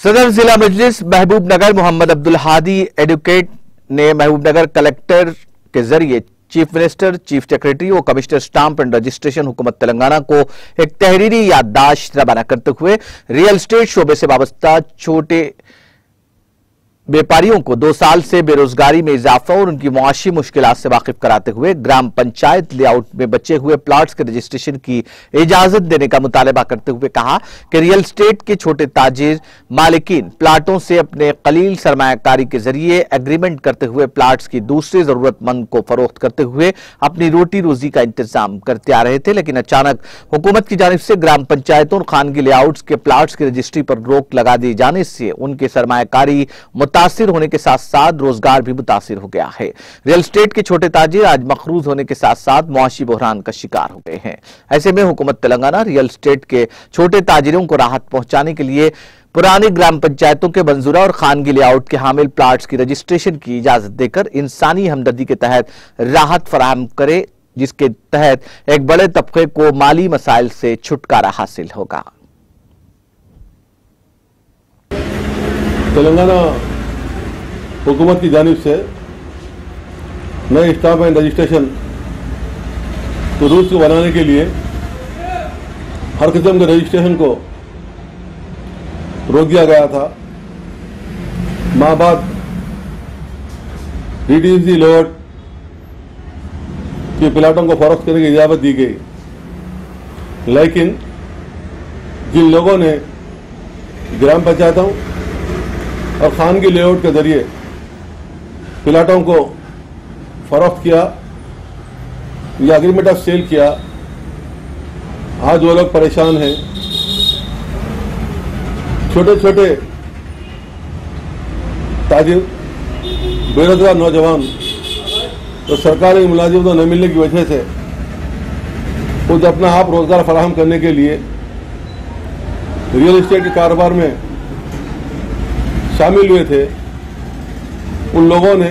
सदर जिला मजलिस महबूबनगर मोहम्मद अब्दुल हादी एडवोकेट ने महबूबनगर कलेक्टर के जरिए चीफ मिनिस्टर, चीफ सेक्रेटरी और कमिश्नर स्टाम्प एंड रजिस्ट्रेशन हुकूमत तेलंगाना को एक तहरीरी याददाश्त रवाना करते हुए रियल एस्टेट शोबे से वाबस्ता छोटे व्यापारियों को 2 साल से बेरोजगारी में इजाफा और उनकी मुआशी मुश्किलात से वाकिफ कराते हुए ग्राम पंचायत लेआउट में बचे हुए प्लाट्स के रजिस्ट्रेशन की इजाजत देने का मुतालबा करते हुए कहा कि रियल एस्टेट के छोटे ताजिर मालिकीन प्लाटों से अपने कलील सरमायाकारी के जरिए एग्रीमेंट करते हुए प्लाट्स की दूसरे जरूरतमंद को फरोख्त करते हुए अपनी रोटी रोजी का इंतजाम करते आ रहे थे, लेकिन अचानक हुकूमत की जानिब से ग्राम पंचायतों और खानगी लेआउट्स के प्लाट्स की रजिस्ट्री पर रोक लगा दिए जाने से उनके सरमायाकारी मुतासिर होने के साथ साथ रोजगार भी मुतासिर हो गया है। रियल एस्टेट के छोटे ताजिर आज मखरूज होने के साथ साथ मुआशी बहरान का शिकार हो गए हैं। ऐसे में हुकूमत तेलंगाना रियल एस्टेट के छोटे ताजिरों को राहत पहुंचाने के लिए पुरानी ग्राम पंचायतों के मंजूरा और खानगी लेआउट के हामिल प्लाट्स की रजिस्ट्रेशन की इजाजत देकर इंसानी हमदर्दी के तहत राहत फराहम करे, जिसके तहत एक बड़े तबके को माली मसाइल से छुटकारा हासिल होगा। तेलंगाना हुकूमत की जानिब से नए स्टाम्प एंड रजिस्ट्रेशन तो रूल्स को बनाने के लिए हर किस्म के रजिस्ट्रेशन को रोक दिया गया था। माह बाद रिड्यूस लोड के प्लाटों को फरोख्त करने की इजाजत दी गई, लेकिन जिन लोगों ने ग्राम पंचायतों और खानगी लेआउट के जरिए प्लाटों को फरोख्त किया या एग्रीमेंट ऑफ सेल किया, आज वो लोग परेशान हैं। छोटे छोटे ताजिर, बेरोजगार नौजवान तो सरकारी मुलाजिम तो न मिलने की वजह से खुद अपना आप रोजगार फराहम करने के लिए रियल एस्टेट के कारोबार में शामिल हुए थे। उन लोगों ने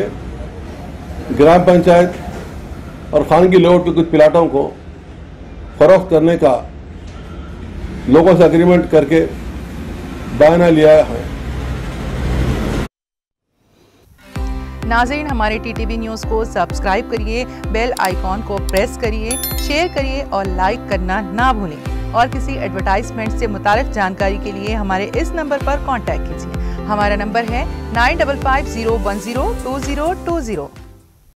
ग्राम पंचायत और खानगी लेआउट के कुछ प्लाटों को फरोख्त करने का लोगों से एग्रीमेंट करके बयाना लिया है। नाज़रीन, हमारे टीटीवी न्यूज़ को सब्सक्राइब करिए, बेल आइकॉन को प्रेस करिए, शेयर करिए और लाइक करना ना भूलें। और किसी एडवर्टाइजमेंट से मुताल्लिक जानकारी के लिए हमारे इस नंबर पर कांटेक्ट कीजिए। हमारा नंबर है 9550102020।